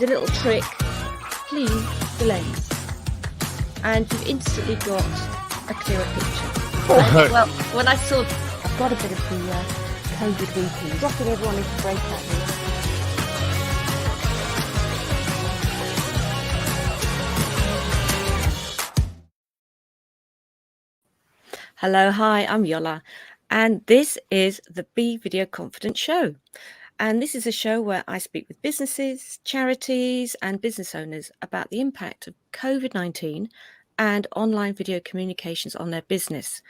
a little trick, clean the lens, and you've instantly got a clearer picture. Well, when I saw, I've got a bit of the COVID weeping, dropping everyone into breakout rooms. Hello, hi, I'm Jola, and this is the Be Video Confident Show. And this is a show where I speak with businesses, charities, and business owners about the impact of COVID-19 and online video communications on their business.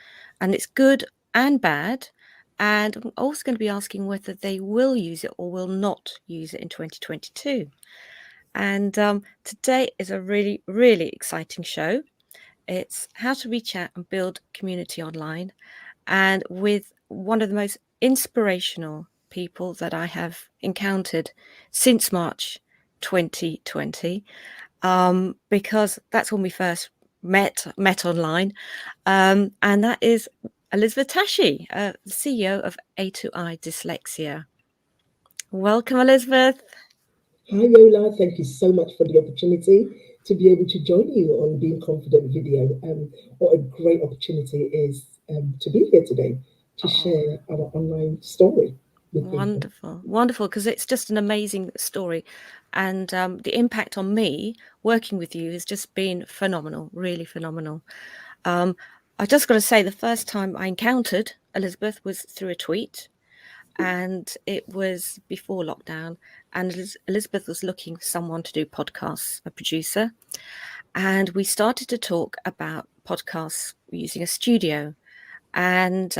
And it's good and bad. And I'm also going to be asking whether they will use it or will not use it in 2022. And today is a really, really exciting show. It's how to reach out and build community online, and with one of the most inspirational people that I have encountered since March 2020, because that's when we first met online, and that is Elizabeth Takyi, the CEO of A2i Dyslexia. Welcome, Elizabeth. Hi, Jola. Thank you so much for the opportunity to be able to join you on Being Confident Video. What a great opportunity it is to be here today to share our online story with people. Wonderful, because it's just an amazing story, and the impact on me working with you has just been phenomenal, really phenomenal. I just got to say, the first time I encountered Elizabeth was through a tweet, and it was before lockdown, and Elizabeth was looking for someone to do podcasts, a producer, and we started to talk about podcasts using a studio, and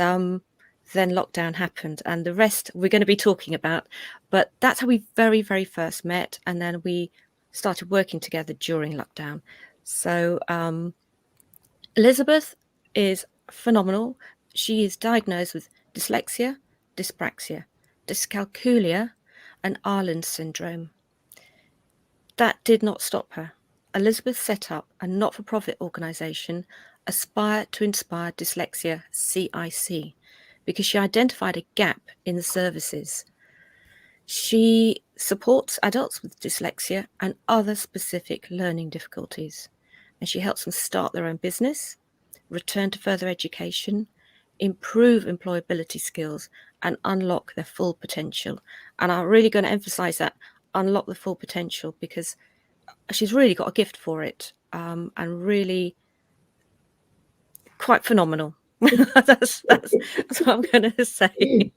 then lockdown happened, and the rest we're going to be talking about. But that's how we very, very first met, and then we started working together during lockdown. So Elizabeth is phenomenal. She is diagnosed with dyslexia, Dyspraxia, Dyscalculia and Irlen Syndrome. That did not stop her. Elizabeth set up a not-for-profit organisation, Aspire2inspire Dyslexia CIC, because she identified a gap in the services. She supports adults with dyslexia and other specific learning difficulties, and she helps them start their own business, return to further education, improve employability skills, and unlock their full potential. And I'm really going to emphasize that, unlock the full potential, because she's really got a gift for it, and really quite phenomenal. that's what I'm going to say.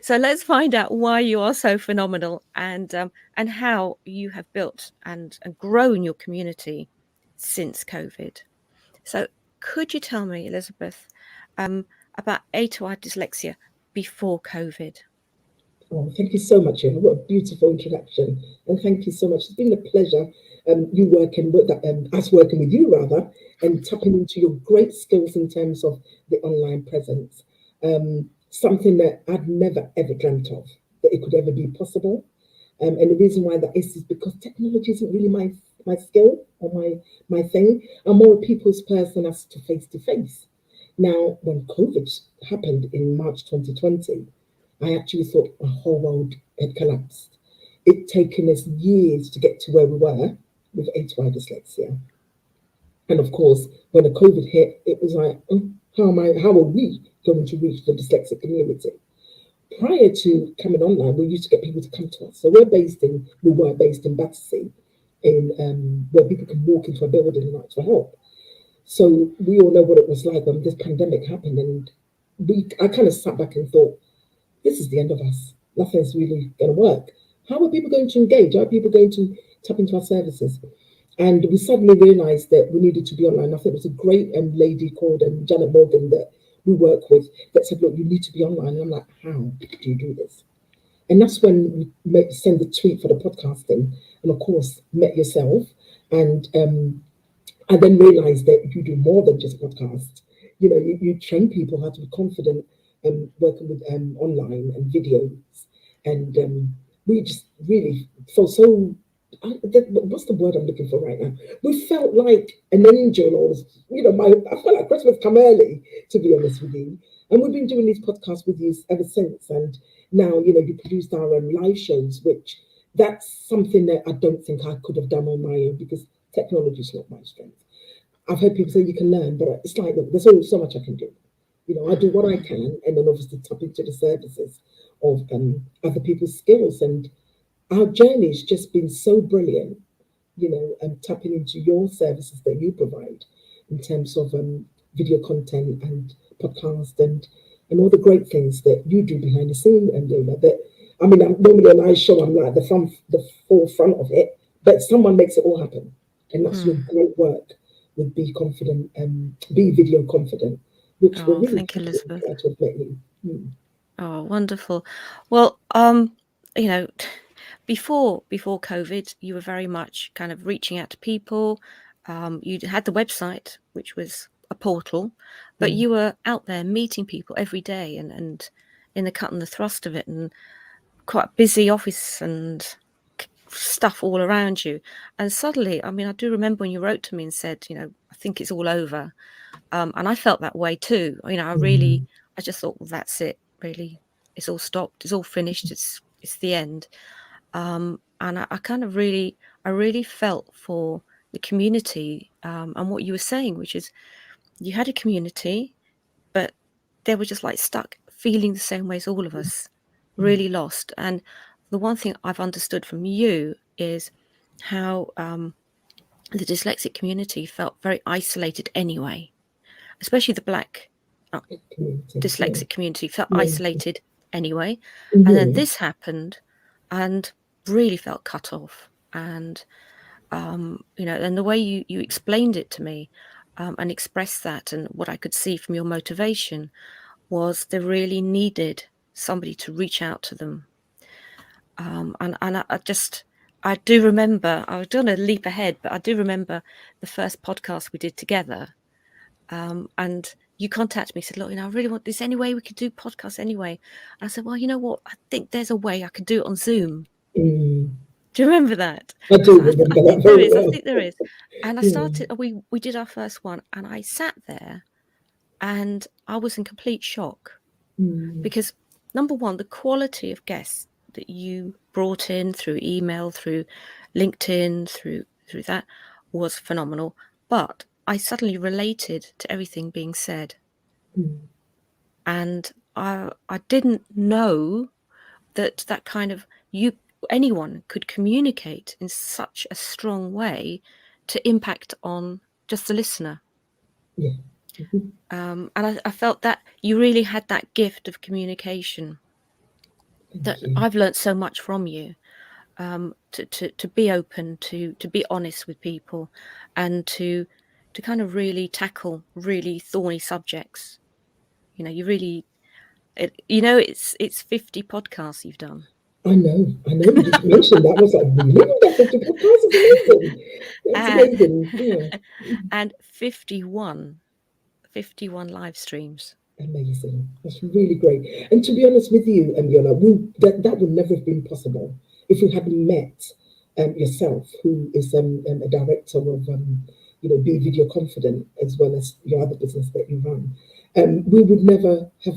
So let's find out why you are so phenomenal, and how you have built and grown your community since COVID. So could you tell me, Elizabeth, about A2i Dyslexia before COVID? Oh, thank you so much, Jola. What a beautiful introduction. And thank you so much. It's been a pleasure you working with us working with you rather, and tapping into your great skills in terms of the online presence. Something that I'd never ever dreamt of that it could ever be possible. And the reason why that is because technology isn't really my skill or my thing. I'm more a people's person as to face. Now, when COVID happened in March 2020, I actually thought my whole world had collapsed. It'd taken us years to get to where we were with A2i Dyslexia. And of course, when the COVID hit, it was like, how are we going to reach the dyslexic community? Prior to coming online, we used to get people to come to us. So we were based in Battersea, where people can walk into a building and ask for help. So we all know what it was like when this pandemic happened, and I kind of sat back and thought, this is the end of us. Nothing's really going to work. How are people going to engage? How are people going to tap into our services? And we suddenly realized that we needed to be online. I think it was a great lady called Janet Morgan that we work with that said, look, you need to be online. And I'm like, how do you do this? And that's when we sent the tweet for the podcasting, and of course met yourself. And I then realized that you do more than just podcasts. You know, you train people how to be confident working with online and videos. And we just really felt so, what's the word I'm looking for right now? We felt like an angel, or, I felt like Christmas come early, to be honest with you. And we've been doing these podcasts with you ever since. And now, you produced our live shows, which that's something that I don't think I could have done on my own, because technology is not my strength. I've heard people say you can learn, but it's like, look, there's only so much I can do. I do what I can, and then obviously tap into the services of other people's skills. And our journey's just been so brilliant, tapping into your services that you provide in terms of video content and podcast and all the great things that you do behind the scene. And that, I mean, I'm normally on iShow, show, I'm like the forefront of it, but someone makes it all happen, and that's your great work with Be Confident, Be Video Confident, which we're really thank you, Elizabeth. glad to have met you. Oh, wonderful. Well, before COVID, you were very much kind of reaching out to people. You had the website, which was a portal, but you were out there meeting people every day and in the cut and the thrust of it, and quite a busy office and stuff all around you. And suddenly, I mean, I do remember when you wrote to me and said, I think it's all over. And I felt that way too. I just thought, well, that's it, really. It's all stopped. It's all finished. It's the end. And I kind of really felt for the community and what you were saying, which is you had a community, but they were just like stuck feeling the same way as all of us, really lost. And the one thing I've understood from you is how the dyslexic community felt very isolated anyway, especially the Black dyslexic community felt isolated anyway. And then this happened and really felt cut off. And, and the way you explained it to me and expressed that, and what I could see from your motivation was they really needed somebody to reach out to them. And I do remember, I was going to leap ahead, but I do remember the first podcast we did together. And you contacted me, said, look, I really want this, any way we could do podcasts anyway. And I said, well, you know what? I think there's a way I could do it on Zoom. Do you remember that? I do remember that very well. I think there is. And I started, we did our first one, and I sat there and I was in complete shock because, number one, the quality of guests that you brought in through email, through LinkedIn, through that was phenomenal. But I suddenly related to everything being said. And I didn't know that kind of anyone could communicate in such a strong way to impact on just the listener. And I felt that you really had that gift of communication. I've learned so much from you, to be open, to be honest with people, and to kind of really tackle really thorny subjects. You really, it's 50 podcasts you've done. I know. You just mentioned that. I was like, really? That's 50 podcasts is amazing. That's amazing. Yeah. And 51 live streams. Amazing. That's really great. And to be honest with you, Yola, that would never have been possible if we hadn't met yourself, who is a director of Be Video Confident, as well as your other business that you run. We would never have.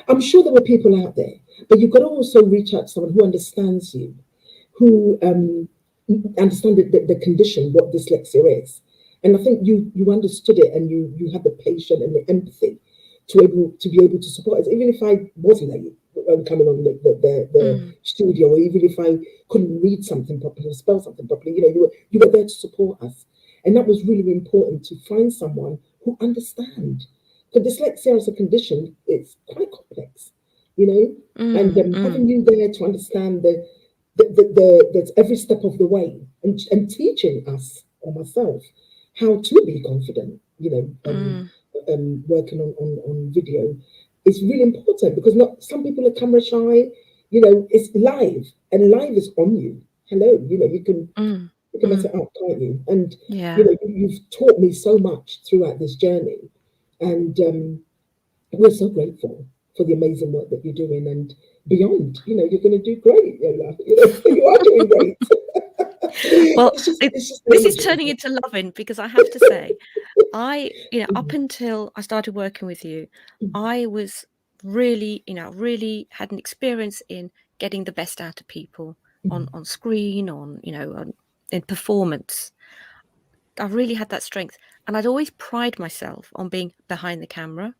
I'm sure there were people out there, but you've got to also reach out to someone who understands you, who understands the condition, what dyslexia is. And I think you understood it, and you had the patience and the empathy to be able to support us. Even if I wasn't coming on the studio, or even if I couldn't read something properly or spell something properly, you were there to support us. And that was really important, to find someone who understands. Because dyslexia as a condition, it's quite complex, and having you there to understand the every step of the way, and teaching us, or myself, how to be confident, working on video is really important, because some people are camera shy. It's live, and live is on you. Hello, you can mess it up, can't you? And you've taught me so much throughout this journey, and we're so grateful for the amazing work that you're doing, and beyond. You're going to do great, Yola. You are doing great. Well, this is turning into loving, because I have to say, up until I started working with you, I was really, really had an experience in getting the best out of people on screen, in performance. I've really had that strength, and I'd always pride myself on being behind the camera.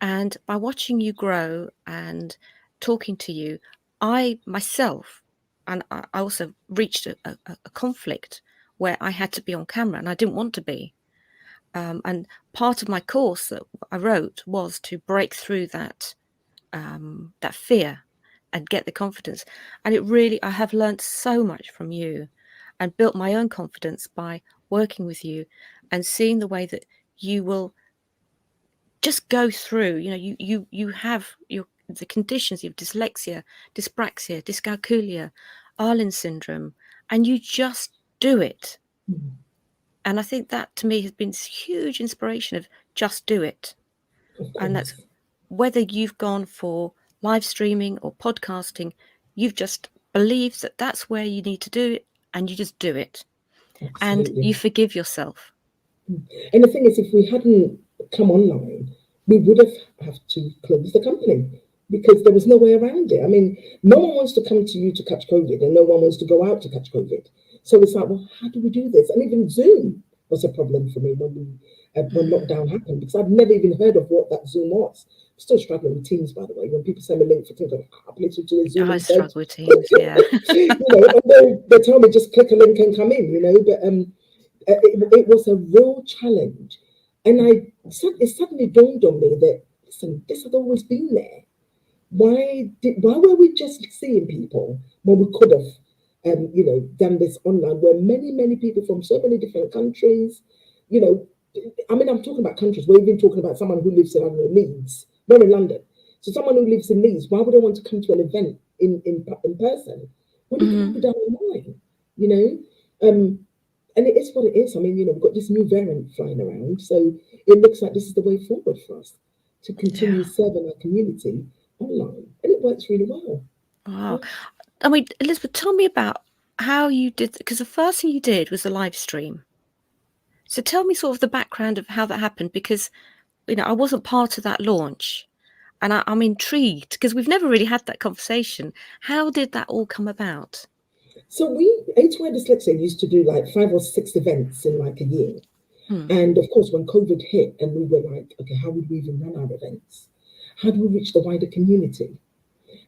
And by watching you grow and talking to you, I myself, and I also reached a conflict where I had to be on camera and I didn't want to be. And part of my course that I wrote was to break through that fear and get the confidence. And I have learned so much from you and built my own confidence by working with you and seeing the way that you will just go through. You have the conditions. You have dyslexia, dyspraxia, dyscalculia, Irlen syndrome, and you just do it. And I think that to me has been this huge inspiration of just do it. And that's whether you've gone for live streaming or podcasting, you've just believed that that's where you need to do it, and you just do it. Absolutely. And you forgive yourself. And the thing is, if we hadn't come online, we would have to close the company because there was no way around it. I mean, no one wants to come to you to catch COVID and no one wants to go out to catch COVID. So it's like, well, how do we do this? And even Zoom was a problem for me when lockdown happened, because I've never even heard of what that Zoom was. I'm still struggling with Teams, by the way. When people send me a link for Teams, I'm happily to do a Zoom. I struggle with Teams, yeah. And they tell me just click a link and come in, but it was a real challenge. And it suddenly dawned on me that, listen, this had always been there. Why were we just seeing people when we could have, done this online, where many people from so many different countries, I'm talking about countries. We're even talking about someone who lives in, I don't know, Leeds. We're in London. So someone who lives in Leeds, why would they want to come to an event in person when it can be done online, And it is what it is. I mean, we've got this new variant flying around. So it looks like this is the way forward for us to continue serving our community online. And it works really well. Wow. I mean, Elizabeth, tell me about how you did, because the first thing you did was the live stream. So tell me sort of the background of how that happened, because, I wasn't part of that launch. And I'm intrigued because we've never really had that conversation. How did that all come about? So A2i Dyslexia used to do like 5 or 6 events in like a year. And of course, when COVID hit and we were like, okay, how would we even run our events? How do we reach the wider community?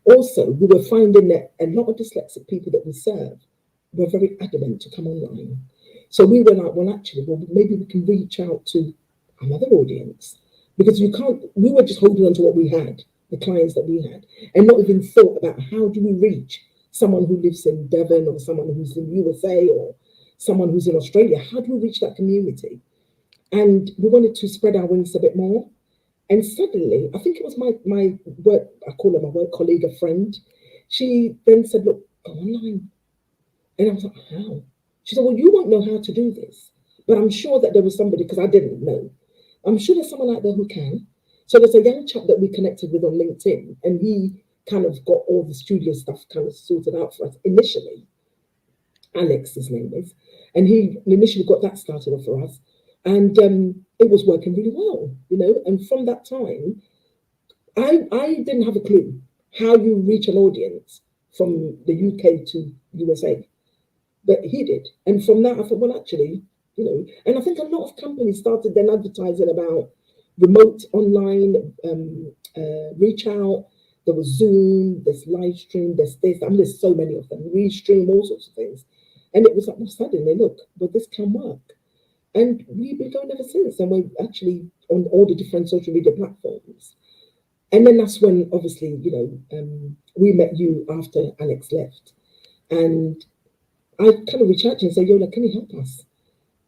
Also, we were finding that a lot of dyslexic people that we serve were very adamant to come online. So we were like, well, actually, maybe we can reach out to another audience, because we were just holding on to what we had, the clients that we had, and not even thought about how do we reach someone who lives in Devon or someone who's in USA or someone who's in Australia. How do we reach that community? And we wanted to spread our wings a bit more. And suddenly, I think it was my work, I call her my work colleague, a friend. She then said, look, go online. And I was like, how? She said, well, you won't know how to do this, but I'm sure that there was somebody, because I didn't know. I'm sure there's someone out there who can. So there's a young chap that we connected with on LinkedIn, and he kind of got all the studio stuff kind of sorted out for us initially. Alex, his name is. And he initially got that started off for us. And it was working really well, And from that time, I didn't have a clue how you reach an audience from the UK to USA. But he did. And from that, I thought, well, actually, and I think a lot of companies started then advertising about remote online reach out. There was Zoom, there's live stream, there's this. I mean, there's so many of them. Restream, all sorts of things. And it was like, well, suddenly, look, well, this can work. And we've been going ever since. And we're actually on all the different social media platforms. And then that's when, obviously, we met you after Alex left. And I kind of reached out to you and said, Yola, can you help us?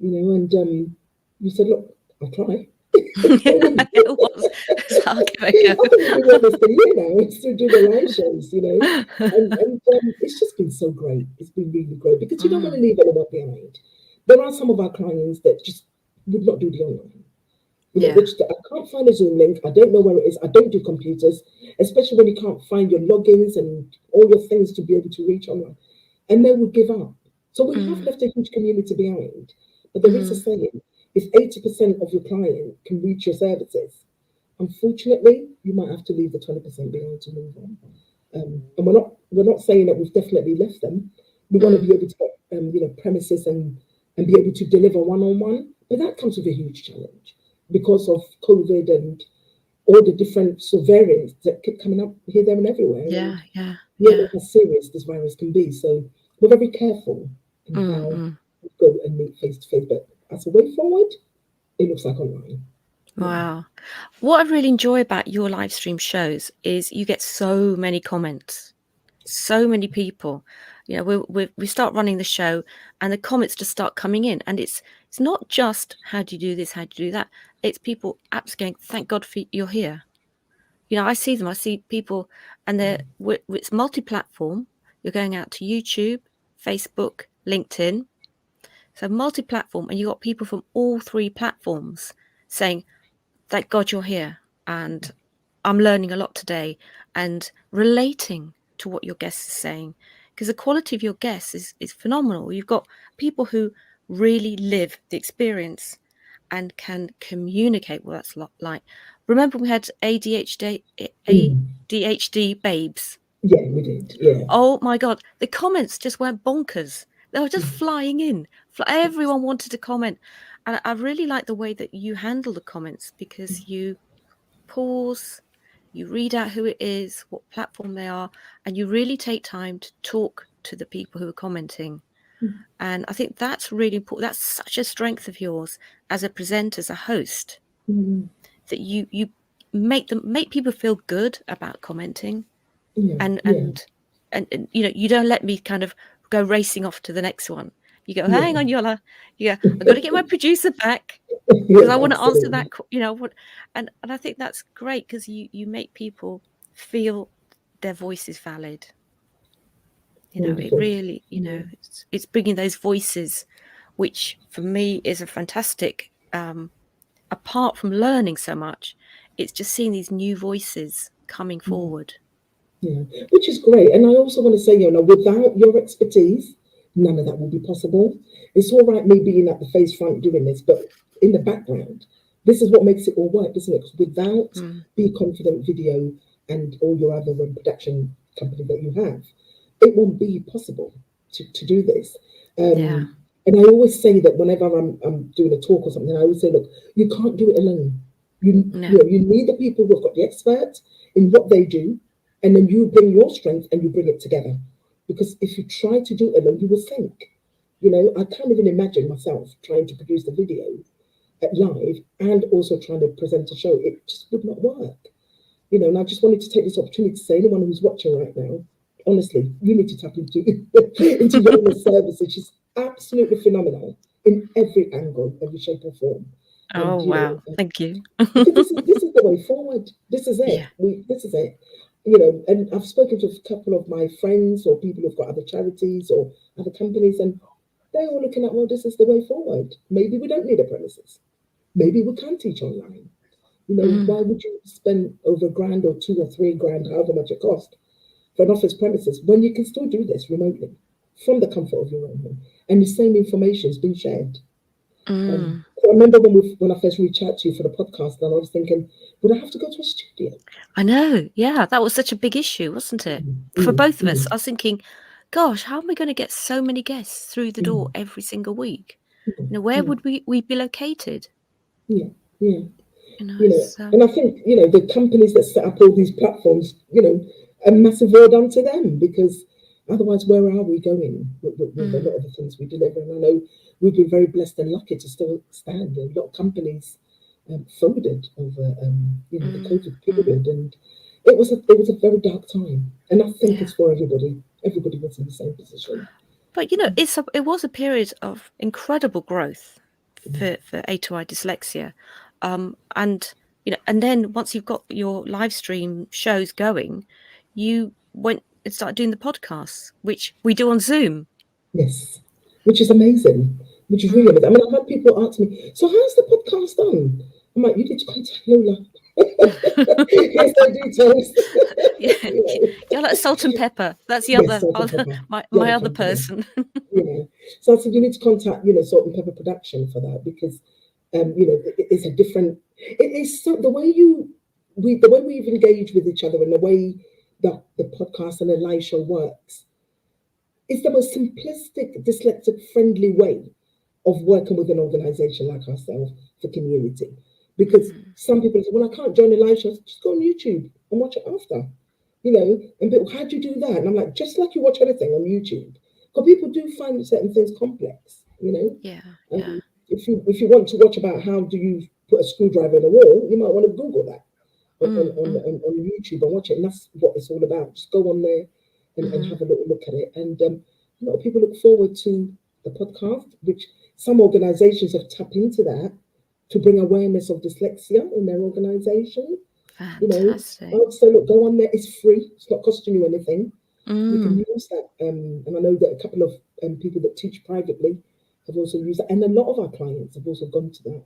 And you said, look, I'll try. It was. So I'll give it a go. I think we want this for you now. It's to do the live shows, And it's just been so great. It's been really great because you don't want to leave anyone behind. There are some of our clients that just would not do the online. Which I can't find a Zoom link. I don't know where it is. I don't do computers, especially when you can't find your logins and all your things to be able to reach online. And they would give up. So we have left a huge community behind. But there is a saying, if 80% of your client can reach your services, unfortunately, you might have to leave the 20% behind to move on. And we're not saying that we've definitely left them. We want to be able to get premises and be able to deliver one-on-one, but that comes with a huge challenge because of COVID and all the different variants that keep coming up here, there, and everywhere. Yeah, And yeah, we know yeah. how serious this virus can be. So we're very careful in how we go and meet face to face. But as a way forward, it looks like online. Wow. What I really enjoy about your live stream shows is you get so many comments, so many people. You know, we start running the show and the comments just start coming in, and it's not just how do you do this, how do you do that. It's people absolutely going, thank God for you're here. You know, I see them. I see people, and it's multi-platform. You're going out to YouTube, Facebook, LinkedIn. So multi-platform, and you got people from all 3 platforms saying, thank God you're here, and I'm learning a lot today, and relating to what your guest is saying, because the quality of your guests is phenomenal. You've got people who really live the experience and can communicate what that's like. Remember we had ADHD babes. Yeah, we did. Yeah. Oh my God, the comments just went bonkers. They were just flying in. Everyone wanted to comment. And I really like the way that you handle the comments, because you pause, you read out who it is, what platform they are, and you really take time to talk to the people who are commenting. And I think that's really important. That's such a strength of yours as a presenter, as a host, that you make people feel good about commenting. And you know, you don't let me kind of go racing off to the next one. You go, hang on, Yola. You go, I've got to get my producer back because I want to answer that, you know, and I think that's great, because you make people feel their voice is valid. You know, it really, you know, it's bringing those voices, which for me is a fantastic, apart from learning so much, it's just seeing these new voices coming forward. Yeah, which is great. And I also want to say, without your expertise, none of that will be possible. It's all right me being at the face front doing this, but in the background, this is what makes it all work, isn't it? 'Cause without Be Confident Video and all your other production company that you have, it won't be possible to do this. And I always say that whenever I'm doing a talk or something, I always say, look, you can't do it alone. You need the people who've got the experts in what they do, and then you bring your strength and you bring it together. Because if you try to do it alone, you will sink. I can't even imagine myself trying to produce the video live and also trying to present a show. It just would not work. And I just wanted to take this opportunity to say, anyone who's watching right now, honestly, you need to tap into Jola's services. She's absolutely phenomenal in every angle, every shape or form. Oh, wow. Thank you. Because this is the way forward. This is it. This is it. And I've spoken to a couple of my friends or people who've got other charities or other companies, and they're all looking at, well, this is the way forward. Maybe we don't need a premises. Maybe we can teach online. Why would you spend over $1,000 or $2,000 or $3,000, however much it costs, for an office premises when you can still do this remotely from the comfort of your own home, and the same information has been shared? I remember when I first reached out to you for the podcast, and I was thinking, would I have to go to a studio? I know, yeah, that was such a big issue, wasn't it? For both of us. I was thinking, gosh, how am I going to get so many guests through the door every single week? Where would we be located? Yeah. So... And I think, the companies that set up all these platforms, a massive well done to them, because otherwise, where are we going with a lot of the things we deliver? And I know we've been very blessed and lucky to still stand. A lot of companies folded over, the COVID period, and it was a very dark time. And I think it's for everybody. Everybody was in the same position. But it was a period of incredible growth for A2i Dyslexia, and and then once you've got your live stream shows going, you went and started doing the podcasts, which we do on Zoom. Yes, which is amazing. Which is really amazing. I mean, I've had people ask me, so how's the podcast done? I'm like, you need to contact Yola. Here's their details. You're like salt and pepper. That's the other my other person. So I said, you need to contact Salt and Pepper Production for that, because it's a different. It is so the way we've engaged with each other, and the way that the podcast and the live show works. It's the most simplistic, dyslexic friendly way of working with an organization like ourselves for community. Because some people say, well, I can't join a live show. Just go on YouTube and watch it after. You know, and people, how do you do that? And I'm like, just like you watch anything on YouTube. Because people do find certain things complex, you know. Yeah. If you want to watch about how do you put a screwdriver in a wall, you might want to Google that on YouTube and watch it. And that's what it's all about. Just go on there and have a little look at it. And a lot of people look forward to the podcast, which some organizations have tapped into that to bring awareness of dyslexia in their organization. Fantastic. You know, so look, go on there. It's free. It's not costing you anything. You can use that. And I know that a couple of people that teach privately have also used that. And a lot of our clients have also gone to that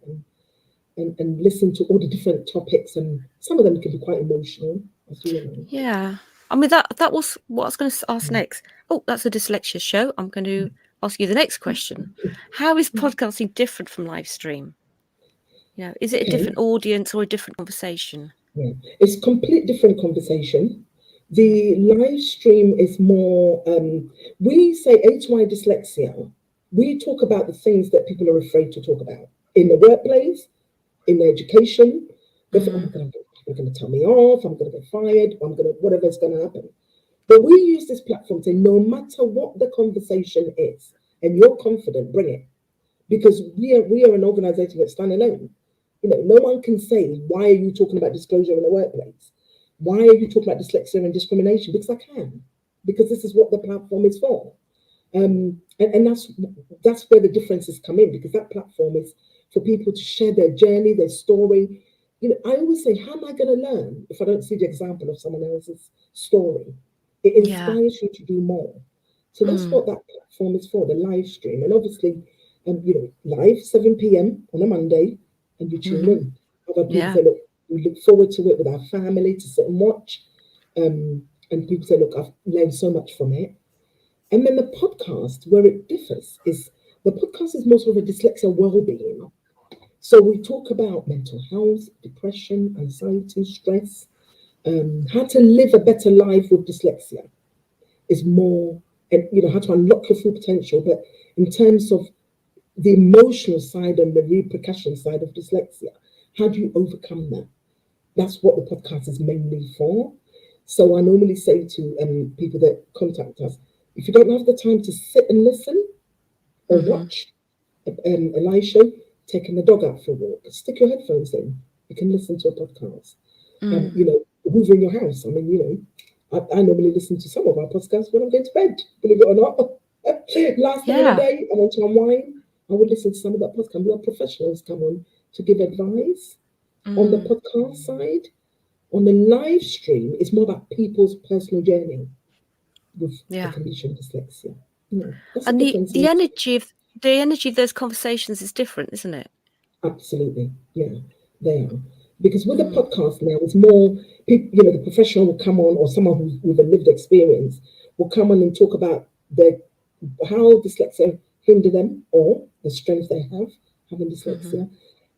and listened to all the different topics. And some of them can be quite emotional, as you know. Yeah. I mean, that was what I was going to ask next. Oh, that's a dyslexia show. I'm going to ask you the next question. How is podcasting different from live stream? You know, is it a different audience or a different conversation? Yeah. It's a complete different conversation. The live stream is more, we say A2i Dyslexia. We talk about the things that people are afraid to talk about in the workplace, in their education. They think, oh my God, they're going to tell me off, I'm going to get fired, whatever's going to happen. But we use this platform to say, no matter what the conversation is, and you're confident, bring it. Because we are an organization that stand alone. You know, no one can say, why are you talking about disclosure in the workplace? Why are you talking about dyslexia and discrimination? Because I can. Because this is what the platform is for. And that's where the differences come in, because that platform is for people to share their journey, their story. You know, I always say, how am I going to learn if I don't see the example of someone else's story? It inspires you to do more. So that's what that platform is for, the live stream. And obviously, you know, live 7 p.m. on a Monday, and you tune in. Other people say, look, we look forward to it with our family to sit and watch. And people say, look, I've learned so much from it. And then the podcast, where it differs, is the podcast is more sort of a dyslexia well-being. So we talk about mental health, depression, anxiety, stress, how to live a better life with dyslexia is more, and you know, how to unlock your full potential. But in terms of the emotional side and the repercussion side of dyslexia, how do you overcome that? That's what the podcast is mainly for. So I normally say to people that contact us, if you don't have the time to sit and listen or watch a live show, taking the dog out for a walk, stick your headphones in. You can listen to a podcast. You know, hoovering your house. I mean, you know, I normally listen to some of our podcasts when I'm going to bed, believe it or not. Last thing of the day, I want to unwind. I would listen to some of that podcast. We have professionals come on to give advice on the podcast side. On the live stream, it's more about people's personal journey with the condition dyslexia. Yeah, that's And the difference. the energy of those conversations is different, isn't it? Absolutely, yeah, they are. Because with the podcast now, it's more people. You know, the professional will come on, or someone with a lived experience will come on and talk about how dyslexia hinder them, or the strengths they have having dyslexia.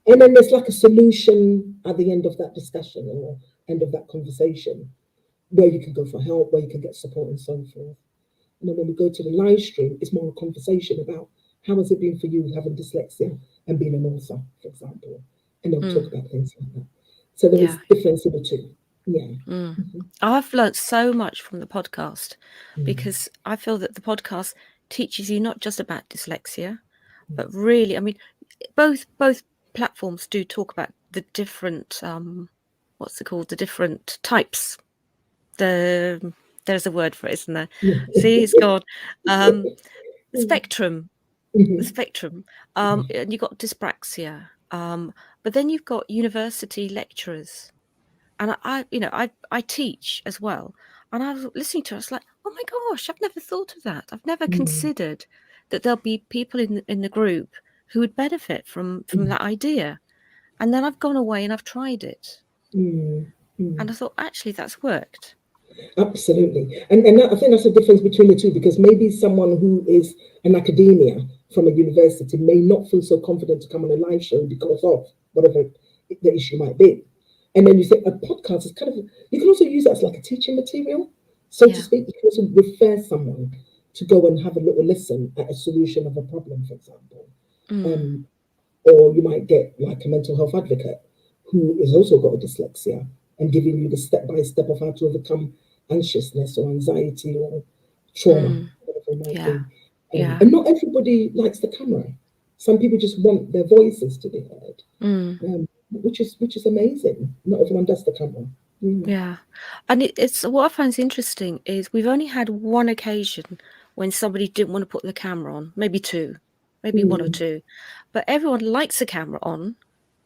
And then there's like a solution at the end of that discussion or end of that conversation, where you can go for help, where you can get support and so forth. And then when we go to the live stream, it's more a conversation about how has it been for you having dyslexia and being an author, for example. And they'll talk about things like that. So there is difference in the two. Yeah. I've learned so much from the podcast because I feel that the podcast teaches you not just about dyslexia, but really, I mean, both platforms do talk about the different what's it called, the different types. There's a word for it, isn't there? See, it's gone. The spectrum. The spectrum. And you've got dyspraxia. But then you've got university lecturers. And I teach as well. And I was listening to it, I was like, oh my gosh, I've never thought of that. I've never considered that there'll be people in the group who would benefit from that idea. And then I've gone away and I've tried it. And I thought, actually, that's worked. Absolutely. And that, I think that's the difference between the two, because maybe someone who is an academia from a university may not feel so confident to come on a live show because of whatever the issue might be. And then you say a podcast is kind of, you can also use that as like a teaching material, so to Yeah. speak. You can also refer someone to go and have a little listen at a solution of a problem, for example. Mm. Or you might get like a mental health advocate who has also got a dyslexia and giving you the step by step of how to overcome anxiousness or anxiety or trauma, Mm. whatever it might Yeah. be. Yeah. And not everybody likes the camera. Some people just want their voices to be heard, Mm. which is amazing. Not everyone does the camera. Yeah. And it's what I find interesting is we've only had one occasion when somebody didn't want to put the camera on, maybe two, maybe one or Mm, two. But everyone likes the camera on,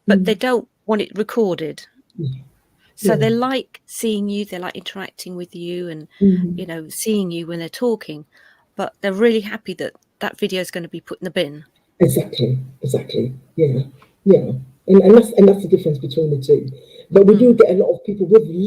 but they mm, don't want it recorded. yeah, So yeah, they like seeing you, they like interacting with you and, mm, seeing you when they're talking. But they're really happy that that video is going to be put in the bin. exactly, yeah, yeah. And that's the difference between the two. But we do Mm. get a lot of people with